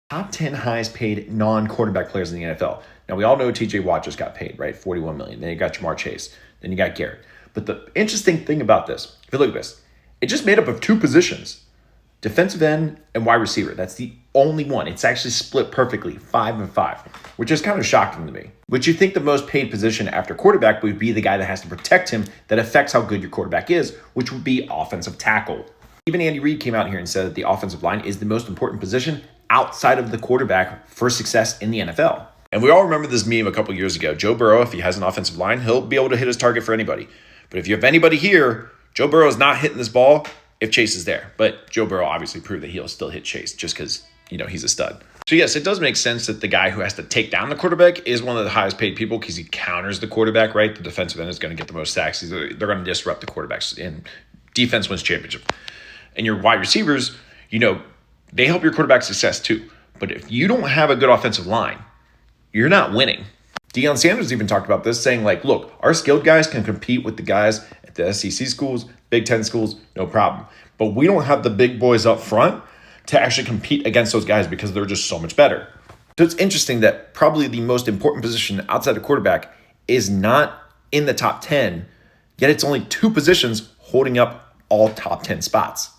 top 10 highest paid non-quarterback players in the NFL. Now, we all know TJ Watt just got paid, right? $41 million. Then you got Ja'Marr Chase. Then you got Garrett. But the interesting thing about this, if you look at this, it just made up of two positions, defensive end and wide receiver. That's the only one. It's actually split perfectly, 5 and 5, which is kind of shocking to me. Which you think the most paid position after quarterback would be the guy that has to protect him, that affects how good your quarterback is, which would be offensive tackle. Even Andy Reid came out here and said that the offensive line is the most important position outside of the quarterback for success in the NFL. And we all remember this meme a couple years ago. Joe Burrow, if he has an offensive line, he'll be able to hit his target for anybody. But if you have anybody here, Joe Burrow is not hitting this ball if Chase is there. But Joe Burrow obviously proved that he'll still hit Chase just because, he's a stud. So yes, it does make sense that the guy who has to take down the quarterback is one of the highest paid people because he counters the quarterback, right? The defensive end is going to get the most sacks. They're going to disrupt the quarterbacks, and defense wins championship. And your wide receivers, they help your quarterback success too. But if you don't have a good offensive line, you're not winning. Deion Sanders even talked about this, saying look, our skilled guys can compete with the guys at the SEC schools, Big Ten schools, no problem. But we don't have the big boys up front to actually compete against those guys because they're just so much better. So it's interesting that probably the most important position outside of quarterback is not in the top 10, yet it's only two positions holding up all top 10 spots.